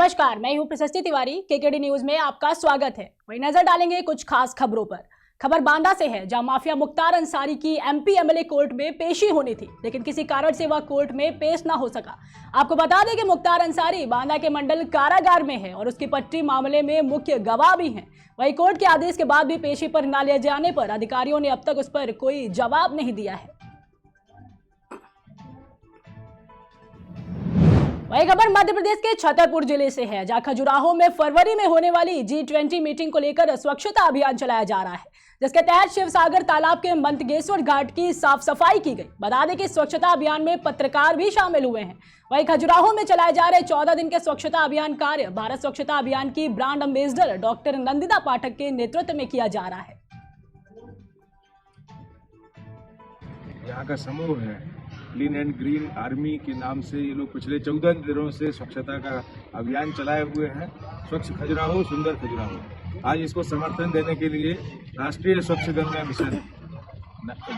नमस्कार, मैं हूं प्रशस्ति तिवारी। केकेडी न्यूज में आपका स्वागत है। वही नजर डालेंगे कुछ खास खबरों पर। खबर बांदा से है, जहां माफिया मुख्तार अंसारी की एमपी एमएलए कोर्ट में पेशी होनी थी, लेकिन किसी कारण से वह कोर्ट में पेश ना हो सका। आपको बता दें कि मुख्तार अंसारी बांदा के मंडल कारागार में है और उसकी पट्टी मामले में मुख्य गवाह भी हैं। वहीं कोर्ट के आदेश के बाद भी पेशी पर न ले जाने पर अधिकारियों ने अब तक उस पर कोई जवाब नहीं दिया है। वही खबर मध्य प्रदेश के छतरपुर जिले से है, जहां खजुराहो में फरवरी में होने वाली G20 मीटिंग को लेकर स्वच्छता अभियान चलाया जा रहा है, जिसके तहत शिवसागर तालाब के मंतगेश्वर घाट की साफ सफाई की गई। बता दें कि स्वच्छता अभियान में पत्रकार भी शामिल हुए हैं। वहीं खजुराहो में चलाए जा रहे 14 दिन के स्वच्छता अभियान कार्य भारत स्वच्छता अभियान की ब्रांड एम्बेसडर डॉक्टर नंदिता पाठक के नेतृत्व में किया जा रहा है। यहाँ का समूह है क्लीन एंड ग्रीन आर्मी के नाम से, ये लोग पिछले 14 दिनों से स्वच्छता का अभियान चलाए हुए हैं। स्वच्छ खजुराहो सुंदर खजुराहो। आज इसको समर्थन देने के लिए राष्ट्रीय स्वच्छ गंगा मिशन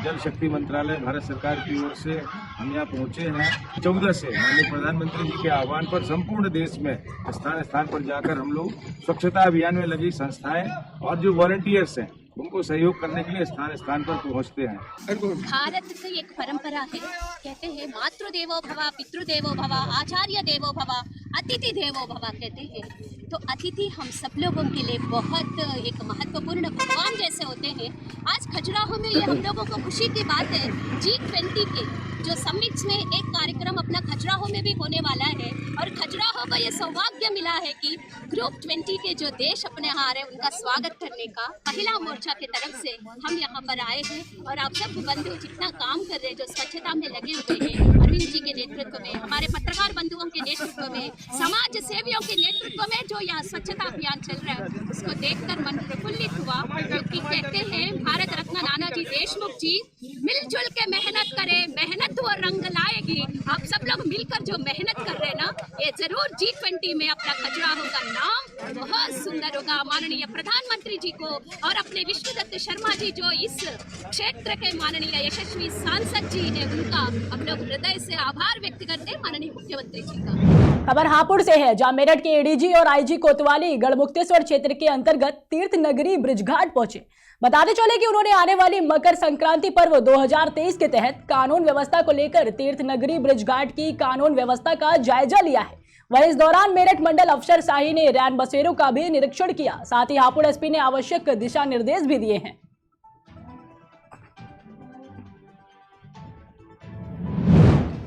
जल शक्ति मंत्रालय भारत सरकार की ओर से हम यहाँ पहुँचे हैं। 14 से माननीय प्रधानमंत्री जी के आह्वान पर संपूर्ण देश में स्थान स्थान पर जाकर हम लोग स्वच्छता अभियान में लगी संस्थाएं और जो वॉलंटियर्स हैं उनको सहयोग करने के लिए स्थान स्थान पर पहुंचते हैं। भारत की एक परंपरा है, कहते हैं मातृ देवो भव, पितृदेवो भव, आचार्य देवो भव, अतिथि देवो भव कहते हैं। तो अतिथि हम सब लोगों के लिए बहुत एक महत्वपूर्ण भगवान जैसे होते हैं। आज खजुराहो में ये हम लोगों को खुशी की बात है, G20 के जो समिट्स में एक कार्यक्रम अपना खजुराहो में भी होने वाला है और खजुराहो को ये सौभाग्य मिला है कि ग्रुप 20 के जो देश अपने यहाँ आ रहे हैं उनका स्वागत करने का महिला मोर्चा की तरफ से हम यहाँ पर आए हैं। और आप सब बंधु जितना काम कर रहे हैं, जो स्वच्छता में लगे हुए हैं, अरविंद जी के नेतृत्व में, हमारे पत्रकार बंधुओं के नेतृत्व में, समाज सेवियों के नेतृत्व में जो यहाँ स्वच्छता अभियान चल रहा है, उसको देखकर मन प्रफुल्लित हुआ। क्योंकि कहते हैं भारत रत्न नानाजी देशमुख जी मिलजुल के मेहनत करे, मेहनत वो रंग लाएगी। आप सब लोग मिलकर जो मेहनत कर रहे हैं ना, ये जरूर G20 में अपना खजुराहो का नाम बहुत सुंदर होगा। माननीय प्रधानमंत्री जी को और अपने विष्णुदत्त शर्मा जी जो इस क्षेत्र के माननीय यशस्वी सांसद जी हैं, उनका हम लोग हृदय से आभार व्यक्त करते हैं माननीय मुख्यमंत्री जी का। खबर हापुड़ से है, जहां मेरठ के एडीजी और आईजी कोतवाली गढ़मुक्तेश्वर क्षेत्र के अंतर्गत तीर्थ नगरी ब्रिजघाट पहुंचे। बताते चले कि उन्होंने आने वाली मकर संक्रांति पर्व 2023 के तहत कानून व्यवस्था को लेकर तीर्थ नगरी ब्रिजघाट की कानून व्यवस्था का जायजा लिया है। वहीं इस दौरान मेरठ मंडल अफसर शाही ने रैन बसेरों का भी निरीक्षण किया। साथ ही हापुड़ एसपी ने आवश्यक दिशा निर्देश भी दिए हैं।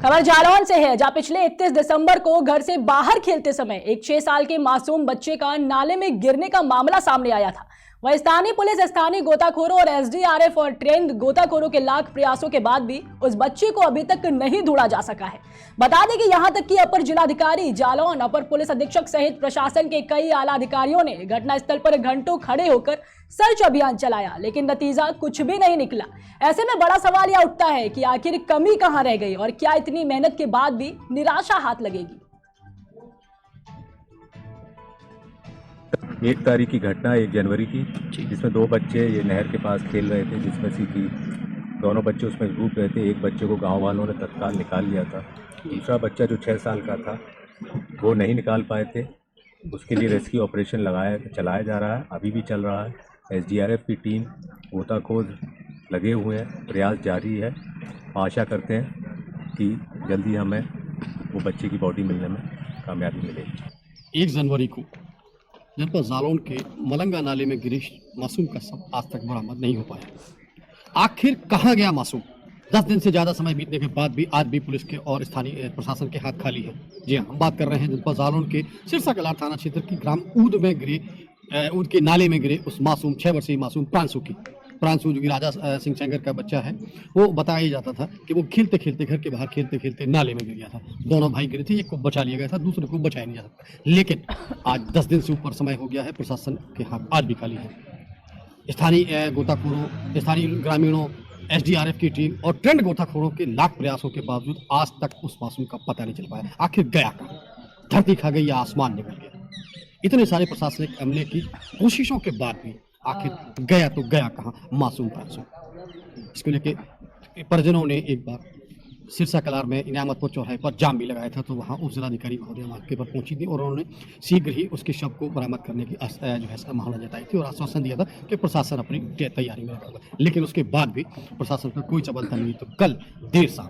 खबर जालौन से है, जहां पिछले 31 दिसंबर को घर से बाहर खेलते समय एक 6 साल के मासूम बच्चे का नाले में गिरने का मामला सामने आया था। वह स्थानीय पुलिस, स्थानीय गोताखोरों और एसडीआरएफ और ट्रेंड गोताखोरों के लाख प्रयासों के बाद भी उस बच्चे को अभी तक नहीं ढूंढा जा सका है। बता दें कि यहां तक कि अपर जिलाधिकारी जालौन, अपर पुलिस अधीक्षक सहित प्रशासन के कई आला अधिकारियों ने घटनास्थल पर घंटों खड़े होकर सर्च अभियान चलाया, लेकिन नतीजा कुछ भी नहीं निकला। ऐसे में बड़ा सवाल यह उठता है कि आखिर कमी कहां रह गई और क्या इतनी मेहनत के बाद भी निराशा हाथ लगेगी। 1 तारीख की घटना 1 जनवरी की, जिसमें 2 बच्चे ये नहर के पास खेल रहे थे, जिसमें से कि दोनों बच्चे उसमें डूब गए थे। एक बच्चे को गांव वालों ने तत्काल निकाल लिया था। दूसरा बच्चा जो 6 साल का था वो नहीं निकाल पाए थे। उसके लिए रेस्क्यू ऑपरेशन चलाया जा रहा है, अभी भी चल रहा है। एसडीआरएफ की टीम, गोताखोर लगे हुए हैं, प्रयास जारी है। आशा करते हैं कि जल्दी हमें वो बच्चे की बॉडी मिलने में कामयाबी मिलेगी। 1 जनवरी को जनपद जालौन के मलंगा नाले में गिरे मासूम का शव आज तक बरामद नहीं हो पाया। आखिर कहाँ गया मासूम? 10 दिन से ज़्यादा समय बीतने के बाद भी आज भी पुलिस के और स्थानीय प्रशासन के हाथ खाली है। जी हाँ, हम बात कर रहे हैं जनपद जालौन के सिरसा कलार थाना क्षेत्र की ग्राम ऊद में गिरे ऊद के नाले में गिरे उस मासूम 6 वर्षीय मासूम प्रांशु जो कि राजा सिंह सेंगर का बच्चा है। वो बताया ही जाता था कि वो खेलते खेलते घर के बाहर खेलते खेलते नाले में गिर गया था। दोनों भाई गिरे थे, एक को बचा लिया गया था, दूसरे को बचाया नहीं जा सकता। लेकिन आज 10 दिन से ऊपर समय हो गया है, प्रशासन के हाथ आज भी खाली है। स्थानीय गोताखोरों, स्थानीय ग्रामीणों, एसडीआरएफ की टीम और ट्रेंड गोताखोरों के लाख प्रयासों के बावजूद आज तक उस मासूम का पता नहीं चल पाया। आखिर गया कहाँ? धरती खा गई या आसमान निकल गया? इतने सारे प्रशासनिक अमले की कोशिशों के बाद भी आखिर गया तो गया कहाँ मासूम प्रांशु? इसको लेके परिजनों ने एक बार सिरसा कलार में इनामतपुर चौराहे पर जाम भी लगाया था, तो वहाँ उप जिलाधिकारी महोदय मौके पर पहुंची थी और उन्होंने शीघ्र ही उसके शव को बरामद करने की जो है संभावना जताई थी और आश्वासन दिया था कि प्रशासन अपनी तैयारी में रखा। लेकिन उसके बाद भी प्रशासन पर कोई चबलता नहीं, तो कल देर शाम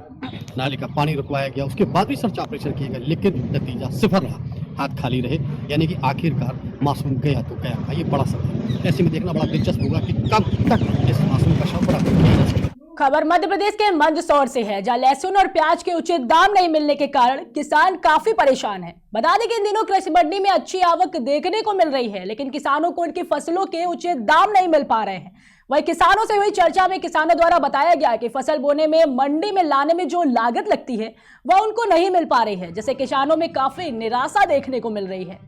नाले का पानी रुकवाया गया। उसके बाद भी सर्च ऑपरेशन किए गए, लेकिन नतीजा सिफर रहा, हाथ खाली रहे। यानी कि आखिरकार मासूम गया तो गया था। ये बड़ा सवाल, ऐसे में देखना बड़ा दिलचस्प होगा कि कब तक इस मासूम का शव बरामद किया जा सके। खबर मध्य प्रदेश के मंदसौर से है, जहां लहसुन और प्याज के उचित दाम नहीं मिलने के कारण किसान काफी परेशान है। बता दें कि इन दिनों कृषि मंडी में अच्छी आवक देखने को मिल रही है, लेकिन किसानों को उनकी फसलों के उचित दाम नहीं मिल पा रहे हैं। वहीं किसानों से हुई चर्चा में किसानों द्वारा बताया गया कि फसल बोने में मंडी में लाने में जो लागत लगती है वह उनको नहीं मिल पा रही है, जिससे किसानों में काफी निराशा देखने को मिल रही है।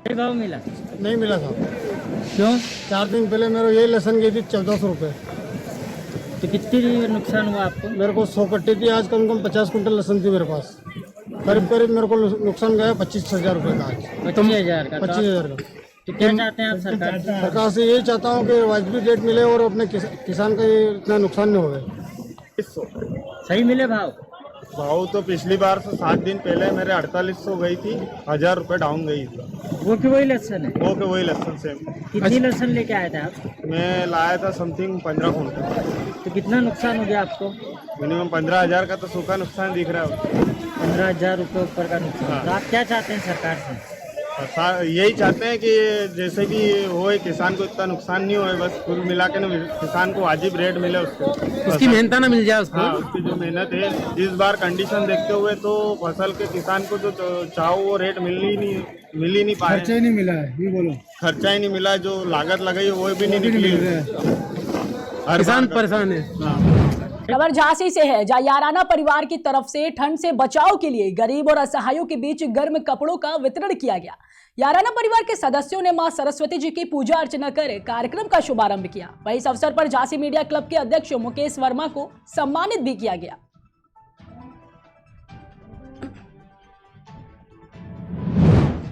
भाव मिला नहीं मिला था। क्यों? 4 दिन पहले मेरे यही लहसुन गई थी 1400 रुपये। तो कितनी नुकसान हुआ आपको? मेरे को 100 कट्टी थी, आज कम से कम 50 कुंटल लहसुन थी मेरे पास। करीब मेरे को नुकसान गया 25,000 रुपये का। 25,000 का? 25,000 का। तो क्या चाहते हैं आप सरकार से? सरकार से यही चाहता हूँ कि वाजिबी रेट मिले और अपने किसान का ये इतना नुकसान नहीं होगा। सही मिले भाव? भाव तो पिछली बार से 7 दिन पहले मेरे 4800 गई थी, 1000 रुपये डाउन गई थी। वो कि वही लहसुन है? वो के वही लहसुन से। कितनी लहसुन लेके आए थे आप? मैं लाया था समथिंग 15 कुंटल। तो कितना नुकसान हो गया आपको? मिनिमम 15,000 का तो सूखा नुकसान दिख रहा है। 15,000 रुपये ऊपर का नुकसान। हाँ। तो आप क्या चाहते हैं सरकार से? यही चाहते हैं कि जैसे कि होए किसान को इतना नुकसान नहीं होए, बस कुल मिला के ना किसान को वाजिब रेट मिले, उसको उसकी मेहनत ना मिल जाए उसको। हाँ, उसकी जो मेहनत है इस बार कंडीशन देखते हुए तो फसल के किसान को जो चाहो वो रेट मिल ही नहीं पाया। खर्चा ही नहीं मिला है, ये बोलो। खर्चा ही नहीं मिला, जो लागत लगाई है वो भी नहीं निकली। किसान परेशान है। खबर झांसी से है, जहां याराना परिवार की तरफ से ठंड से बचाव के लिए गरीब और असहायों के बीच गर्म कपड़ों का वितरण किया गया। याराना परिवार के सदस्यों ने मां सरस्वती जी की पूजा अर्चना कर कार्यक्रम का शुभारंभ किया। वहीं इस अवसर पर झांसी मीडिया क्लब के अध्यक्ष मुकेश वर्मा को सम्मानित भी किया गया।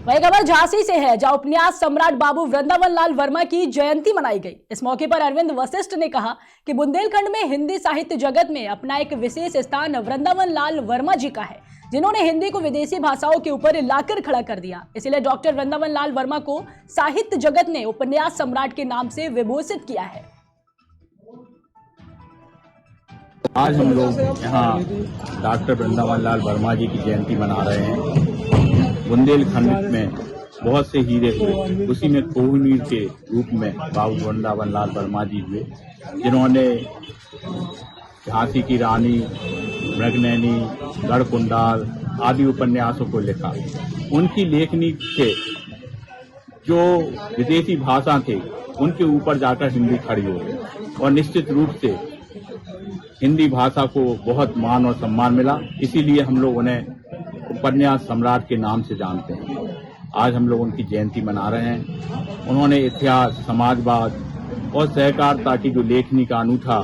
वही खबर झांसी से है, जहां उपन्यास सम्राट बाबू वृंदावन लाल वर्मा की जयंती मनाई गई। इस मौके पर अरविंद वशिष्ठ ने कहा कि बुंदेलखंड में हिंदी साहित्य जगत में अपना एक विशेष स्थान वृंदावन लाल वर्मा जी का है, जिन्होंने हिंदी को विदेशी भाषाओं के ऊपर लाकर खड़ा कर दिया। इसलिए डॉक्टर वृंदावन लाल वर्मा को साहित्य जगत ने उपन्यास सम्राट के नाम से विभूषित किया है। आज हम लोग यहाँ डॉक्टर वृंदावन लाल वर्मा जी की जयंती मना रहे हैं। बुंदेलखंड में बहुत से हीरे हुए, उसी में कोहिनूर के रूप में बाबू वृंदावन लाल वर्मा जी हुए, जिन्होंने झांसी की रानी, मृगनयनी, गढ़कुंडाल आदि उपन्यासों को लिखा। उनकी लेखनी के जो विदेशी भाषा थे उनके ऊपर जाकर हिंदी खड़ी हो गई और निश्चित रूप से हिंदी भाषा को बहुत मान और सम्मान मिला। इसीलिए हम लोग उन्हें उपन्यास सम्राट के नाम से जानते हैं। आज हम लोग उनकी जयंती मना रहे हैं। उन्होंने इतिहास, समाजवाद और सहकारिता की जो लेखनी का अनूठा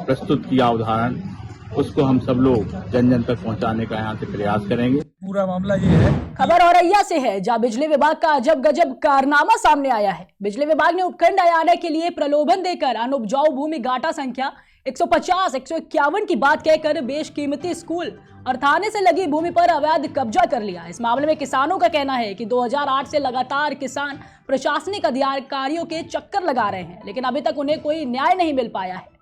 प्रस्तुत किया उदाहरण, उसको हम सब लोग जन जन तक पहुंचाने का यहाँ से प्रयास करेंगे। पूरा मामला ये है। खबर औरैया से है, जहां बिजली विभाग का अजब गजब कारनामा सामने आया है। बिजली विभाग ने उपखंड आयाने के लिए प्रलोभन देकर अनुपजाऊ भूमि घाटा संख्या 150-151 की बात कहकर बेशकीमती स्कूल और थाने से लगी भूमि पर अवैध कब्जा कर लिया। इस मामले में किसानों का कहना है कि 2008 से लगातार किसान प्रशासनिक अधिकारियों के चक्कर लगा रहे हैं, लेकिन अभी तक उन्हें कोई न्याय नहीं मिल पाया है।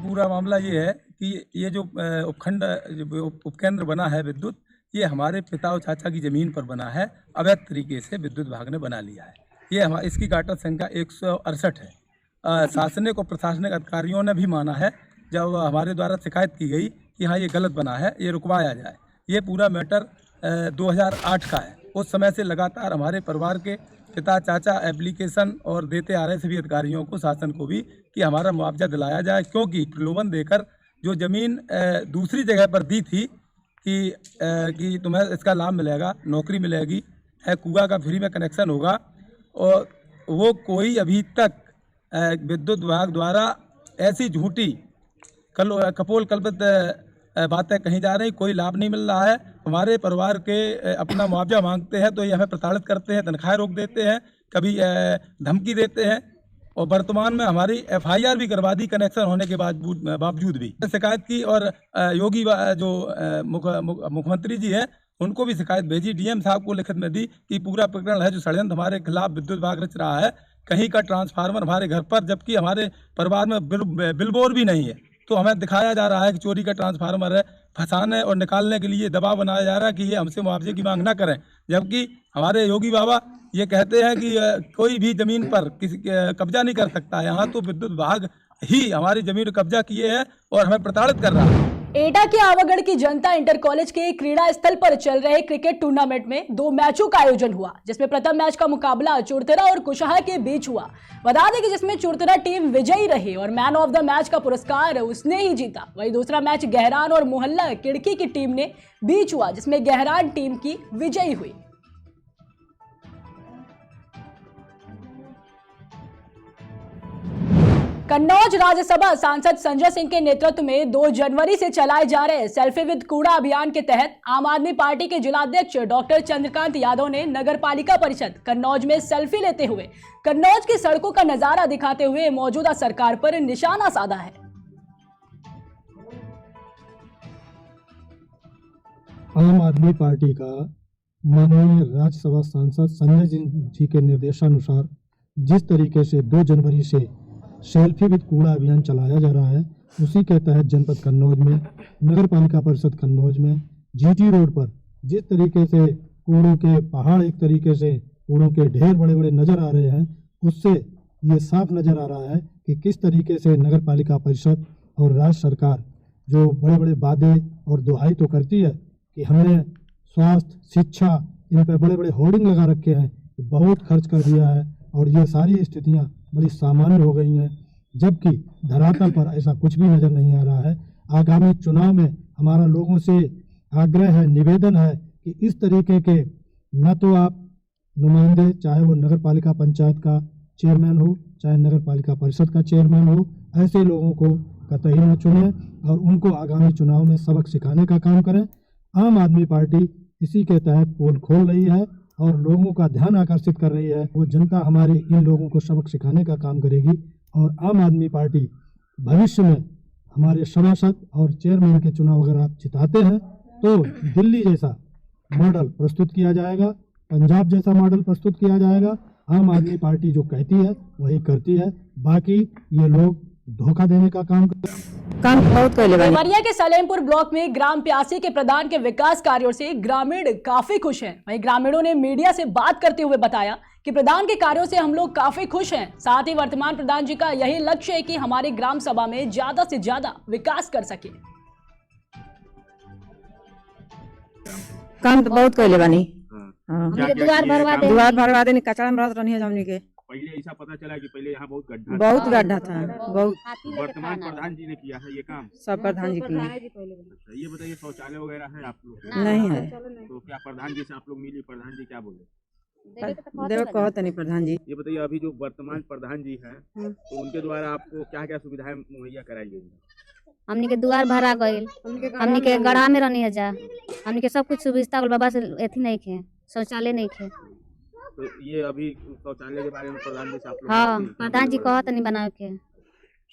पूरा मामला ये है कि ये जो उपखंड उपकेंद्र बना है विद्युत, ये हमारे पिता और चाचा की ज़मीन पर बना है। अवैध तरीके से विद्युत विभाग ने बना लिया है। ये इसकी घाटा संख्या 168 है। शासनिक और प्रशासनिक अधिकारियों ने भी माना है, जब हमारे द्वारा शिकायत की गई कि हाँ ये गलत बना है, ये रुकवाया जाए। ये पूरा मैटर 2008 का है। उस समय से लगातार हमारे परिवार के पिता चाचा एप्लीकेशन और देते आ रहे सभी अधिकारियों को, शासन को भी, कि हमारा मुआवजा दिलाया जाए, क्योंकि प्रलोभन देकर जो ज़मीन दूसरी जगह पर दी थी कि तुम्हें इसका लाभ मिलेगा, नौकरी मिलेगी, कुआं का फ्री में कनेक्शन होगा, और वो कोई अभी तक विद्युत विभाग द्वारा ऐसी झूठी कपोल कल्पित बातें कही जा रही, कोई लाभ नहीं मिल रहा है। हमारे परिवार के अपना मुआवजा मांगते हैं तो ये हमें प्रताड़ित करते हैं, तनख्वाहें रोक देते हैं, कभी धमकी देते हैं, और वर्तमान में हमारी FIR भी करवा दी कनेक्शन होने के बावजूद भी शिकायत की। और योगी जो मुख्यमंत्री जी हैं उनको भी शिकायत भेजी, DM साहब को लिखित में दी कि पूरा प्रकरण है जो षड्यंत्र हमारे खिलाफ विद्युत विभाग रच रहा है, कहीं का ट्रांसफार्मर हमारे घर पर, जबकि हमारे परिवार में बिलबोर्ड भी नहीं है, तो हमें दिखाया जा रहा है कि चोरी का ट्रांसफार्मर है। फंसाने और निकालने के लिए दबाव बनाया जा रहा है कि ये हमसे मुआवजे की मांग ना करें, जबकि हमारे योगी बाबा ये कहते हैं कि कोई भी जमीन पर किसी कब्जा नहीं कर सकता है। यहाँ तो विद्युत विभाग ही हमारी जमीन पर कब्जा किए हैं और हमें प्रताड़ित कर रहा है। एटा के आवागढ़ की जनता इंटर कॉलेज के क्रीड़ा स्थल पर चल रहे क्रिकेट टूर्नामेंट में 2 मैचों का आयोजन हुआ, जिसमें प्रथम मैच का मुकाबला चुरतरा और कुशहा के बीच हुआ। बता दें कि जिसमें चुरतरा टीम विजयी रही और मैन ऑफ द मैच का पुरस्कार उसने ही जीता। वहीं दूसरा मैच गहरान और मोहल्ला किड़की की टीम ने बीच हुआ, जिसमें गहरान टीम की विजयी हुई। कन्नौज राज्यसभा सांसद संजय सिंह के नेतृत्व में 2 जनवरी से चलाए जा रहे सेल्फी विद कूड़ा अभियान के तहत आम आदमी पार्टी के जिलाध्यक्ष डॉक्टर चंद्रकांत यादव ने नगर पालिका परिषद कन्नौज में सेल्फी लेते हुए कन्नौज की सड़कों का नजारा दिखाते हुए मौजूदा सरकार पर निशाना साधा है। आम आदमी पार्टी का माननीय राज्यसभा सांसद संजय सिंह जी के निर्देशानुसार जिस तरीके से 2 जनवरी से सेल्फी विद कूड़ा अभियान चलाया जा रहा है, उसी के तहत जनपद कन्नौज में नगर पालिका परिषद कन्नौज में GT रोड पर जिस तरीके से कूड़ों के पहाड़, एक तरीके से कूड़ों के ढेर बड़े बड़े नजर आ रहे हैं, उससे ये साफ नजर आ रहा है कि किस तरीके से नगर पालिका परिषद और राज्य सरकार जो बड़े बड़े वादे और दुहाई तो करती है कि हमने स्वास्थ्य, शिक्षा, इन पर बड़े बड़े होर्डिंग लगा रखे हैं, बहुत खर्च कर दिया है और ये सारी स्थितियाँ बड़ी सामान्य हो गई हैं, जबकि धरातल पर ऐसा कुछ भी नजर नहीं आ रहा है। आगामी चुनाव में हमारा लोगों से आग्रह है, निवेदन है कि इस तरीके के न तो आप नुमाइंदे, चाहे वो नगर पालिका पंचायत का चेयरमैन हो, चाहे नगर पालिका परिषद का चेयरमैन हो, ऐसे लोगों को कतई न चुने और उनको आगामी चुनाव में सबक सिखाने का काम करें। आम आदमी पार्टी इसी के तहत पोल खोल रही है और लोगों का ध्यान आकर्षित कर रही है। वो जनता हमारे इन लोगों को सबक सिखाने का काम करेगी और आम आदमी पार्टी भविष्य में हमारे सभासद और चेयरमैन के चुनाव अगर आप जिताते हैं तो दिल्ली जैसा मॉडल प्रस्तुत किया जाएगा, पंजाब जैसा मॉडल प्रस्तुत किया जाएगा। आम आदमी पार्टी जो कहती है वही करती है, बाकी ये लोग धोखा देने का काम बहुत कर लेगा। देवरिया के सलेमपुर ब्लॉक में ग्राम प्यासी के प्रधान के विकास कार्यों से ग्रामीण काफी खुश हैं। वहीं ग्रामीणों ने मीडिया से बात करते हुए बताया कि प्रधान के कार्यों से हम लोग काफी खुश हैं। साथ ही वर्तमान प्रधान जी का यही लक्ष्य है कि हमारी ग्राम सभा में ज्यादा से ज्यादा विकास कर सके। काम तो बहुत कर लेगा नहीं, द्वार भरवा देनी, कचरा में रहत रहनी है हमनी के। पहले ऐसा पता चला कि पहले यहाँ बहुत गड्ढा था, बहुत। वर्तमान प्रधान जी ने किया है ये काम, सब प्रधान जी किए। अच्छा, ये बताइए शौचालय वगैरह है आप लोग? नहीं है। तो क्या प्रधान जी से आप लोग मिली, प्रधान जी क्या बोले? देव कहते नहीं प्रधान जी। ये बताइए अभी जो वर्तमान प्रधान जी हैं तो उनके द्वारा आपको क्या क्या सुविधाएं मुहैया कराई गई? हमनी के द्वार भरा गईल, हमनी के गढ़ा में रहनी है जा, हमनी के सब कुछ सुविधा बाबा से एथी नहीं खे, शौचालय नहीं खे। तो ये अभी शौचालय के बारे में प्रधान जी से आप लोग? हाँ, प्रधान जी कहत नहीं बनावे के।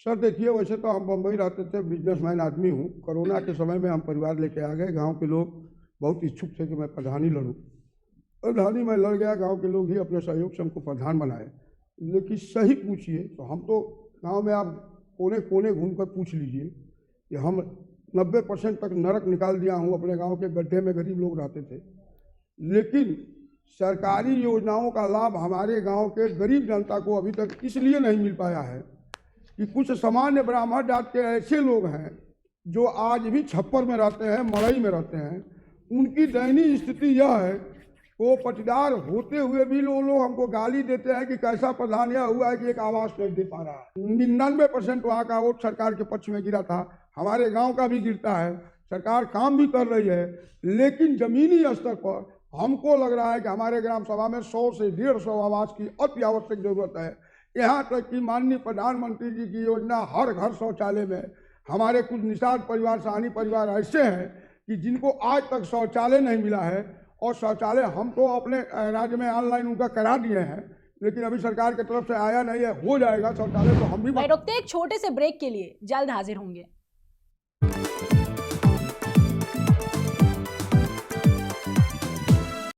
सर देखिए, वैसे तो हम बम्बई रहते थे, बिजनेसमैन आदमी हूँ। कोरोना के समय में हम परिवार लेके आ गए। गांव के लोग बहुत इच्छुक थे कि मैं प्रधानी लड़ूँ। प्रधानी मैं लड़ गया, गांव के लोग ही अपने सहयोग से हमको प्रधान बनाए। लेकिन सही पूछिए तो हम तो गांव में आप कोने कोने घूमकर पूछ लीजिए कि हम 90% तक नरक निकाल दिया हूँ। अपने गाँव के गड्ढे में गरीब लोग रहते थे, लेकिन सरकारी योजनाओं का लाभ हमारे गांव के गरीब जनता को अभी तक इसलिए नहीं मिल पाया है कि कुछ सामान्य ब्राह्मण जात के ऐसे लोग हैं जो आज भी छप्पर में रहते हैं, मड़ई में रहते हैं। उनकी दयनीय स्थिति यह है, वो पटीदार होते हुए भी लोग हमको गाली देते हैं कि कैसा प्रधान यह हुआ है कि एक आवास नहीं दे पा रहा है। 99% वहाँ का वोट सरकार के पक्ष में गिरा था, हमारे गाँव का भी गिरता है। सरकार काम भी कर रही है, लेकिन जमीनी स्तर पर हमको लग रहा है कि हमारे ग्राम सभा में 100 से 150 आवास की अति आवश्यक जरूरत है। यहाँ तक कि माननीय प्रधानमंत्री जी की योजना हर घर शौचालय में, हमारे कुछ निषाद परिवार, सहानी परिवार ऐसे हैं कि जिनको आज तक शौचालय नहीं मिला है। और शौचालय हम तो अपने राज्य में ऑनलाइन उनका करा दिए हैं, लेकिन अभी सरकार की तरफ से आया नहीं है। हो जाएगा शौचालय तो हम भी वहीं रुकते एक छोटे से ब्रेक के लिए जल्द हाजिर होंगे।